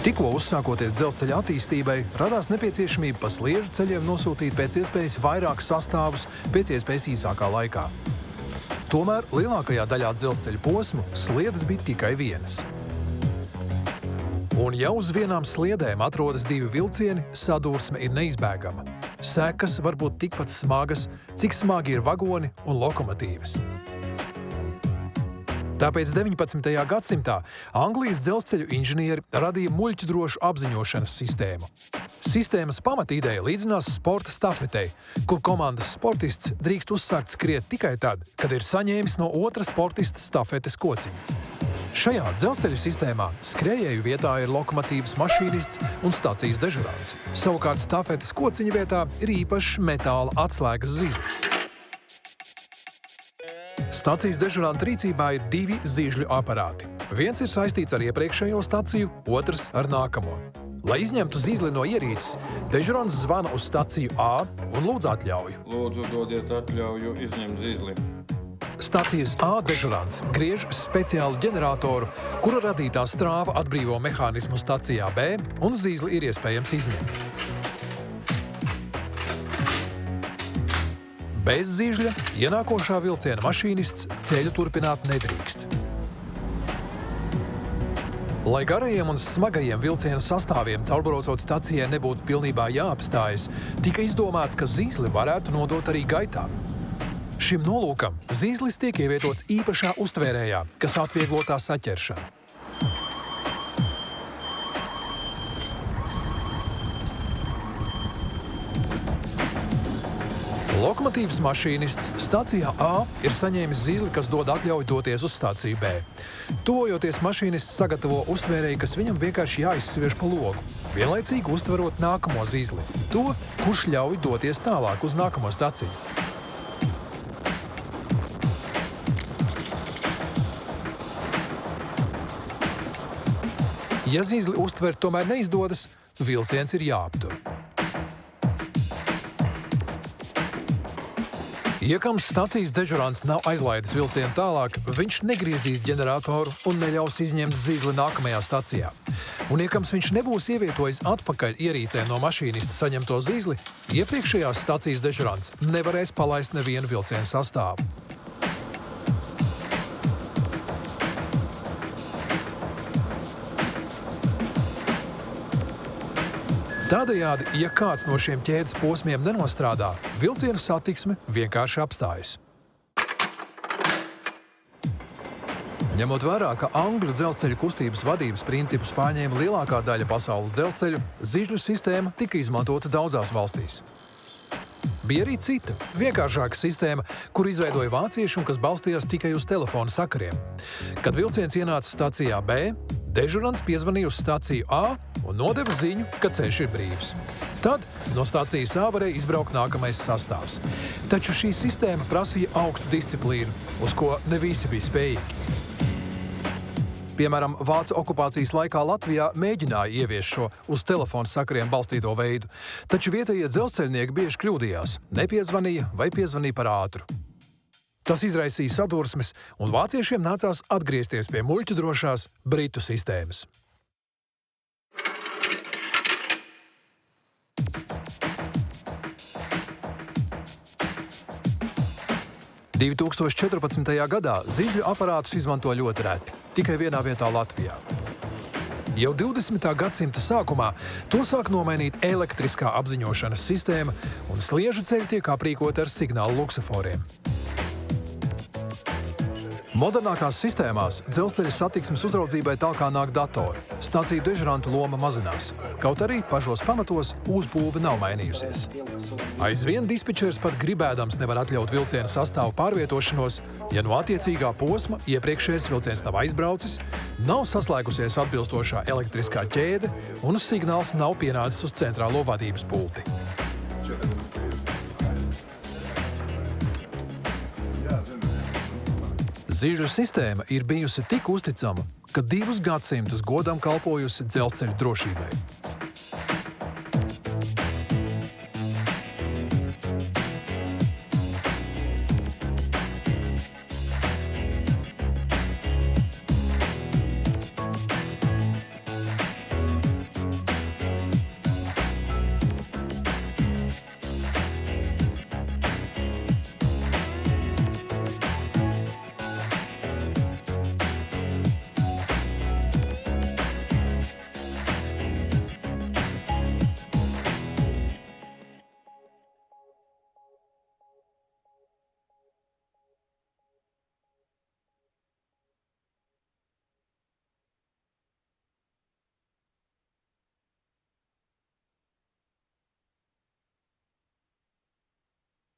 Tikko uzsākoties dzelzceļa attīstībai, radās nepieciešamība pa sliežu ceļiem nosūtīt pēc iespējas vairāk sastāvus pēc iespējas īsākā laikā. Tomēr lielākajā daļā dzelzceļa posmu sliedes bija tikai vienas. Un ja uz vienām sliedēm atrodas divi vilcieni, sadursme ir neizbēgama. Sekas var būt tikpat smagas, cik smagi ir vagoni un lokomotīvas. Tāpēc 19. gadsimtā Anglijas dzelzceļu inženieri radīja muļķudrošu apziņošanas sistēmu. Sistēmas pamatīdeja līdzinās sporta stafetei, kur komandas sportists drīkst uzsākt skriet tikai tad, kad ir saņēmis no otra sportista stafetes kociņu. Šajā dzelzceļu sistēmā skrējēju vietā ir lokomotīvas mašīnists un stacijas dežurants. Savukārt stafetes kociņa vietā ir īpašs metāla atslēgas zīzlis. Stacijas dežuranta rīcībā ir divi zīžļu aparāti. Viens ir saistīts ar iepriekšējo staciju, otrs ar nākamo. Lai izņemtu zīzli no ierīces, dežurants zvana uz staciju A un lūdz atļauju. Lūdzu, dodiet atļauju izņemt zīzli. Stacijas A dežurants griež speciālu ģeneratoru, kura radītā strāva atbrīvo mehānismu stacijā B un zīzli ir iespējams izņemt. Bez zīžļa ienākošā vilciena mašīnists ceļu turpināt nedrīkst. Lai garajiem un smagajiem vilcienu sastāviem caurbraucot stacijai nebūtu pilnībā jāapstājas, tika izdomāts, ka zīzli varētu nodot arī gaitā. Šim nolūkam zīzlis tiek ievietots īpašā uztvērējā, kas atvieglo tā saķeršanu. Lokomotīvas mašīnists stacijā A ir saņēmis zīzli, kas dod atļauju doties uz staciju B. Tuvojoties, mašīnists sagatavo uztvērēju, kas viņam vienkārši jāizsviež pa logu, vienlaicīgi uztverot nākamo zīzli, to, kurš ļauj doties tālāk uz nākamo staciju. Ja zīzli uztvert tomēr neizdodas, vilciens ir jāaptur. Iekams stacijas dežurants nav aizlaidis vilcienu tālāk, viņš negriezīs ģeneratoru un neļaus izņemt zīzli nākamajā stacijā. Un iekams viņš nebūs ievietojis atpakaļ ierīcē no mašīnista saņemto zīzli, iepriekšējās stacijas dežurants nevarēs palaist nevienu vilcienu sastāvu. Tādējādi, ja kāds no šiem ķēdes posmiem nenostrādā, vilcienu satiksme vienkārši apstājas. Ņemot vērā, ka angļu dzelzceļa kustības vadības principus pārņēma lielākā daļa pasaules dzelzceļu, zīžļu sistēma tika izmantota daudzās valstīs. Bija arī cita, vienkāršāka sistēma, kur izveidoja vācieši un kas balstījās tikai uz telefona sakariem. Kad vilciens ienāca stacijā B, dežurants piezvanīja uz staciju A un nodeva ziņu, ka ceļš ir brīvs. Tad no stacijas A varēja izbraukt nākamais sastāvs. Taču šī sistēma prasīja augstu disciplīnu, uz ko ne visi bija spējīgi. Piemēram, vācu okupācijas laikā Latvijā mēģināja ieviest šo uz telefona sakariem balstīto veidu, taču vietējie dzelzceļnieki bieži kļūdījās, nepiezvanīja vai piezvanīja par ātru. Tas izraisīja sadursmes, un vāciešiem nācās atgriezties pie muļķudrošās britu sistēmas. – 2014. gadā zīžļu aparātus izmanto ļoti reti, tikai vienā vietā Latvijā. Jau 20. gadsimta sākumā to sāk nomainīt elektriskā apziņošanas sistēma, un sliežu ceļi tiek aprīkoti ar signālu luksaforiem. Modernākās sistēmās dzelzceļa satiksmes uzraudzībai tālāk nāk datori. Staciju dežurantu loma mazinās, kaut arī pašos pamatos uzbūve nav mainījusies. Aizvien dispečers pat gribēdams nevar atļaut vilciena sastāvu pārvietošanos, ja no attiecīgā posma iepriekšējais vilciens nav aizbraucis, nav saslēgusies atbilstošā elektriskā ķēde un signāls nav pienācis uz centrālo vadības pulti. Zīžļu sistēma ir bijusi tik uzticama, ka 2 gadsimtus godam kalpojusi dzelzceļa drošībai.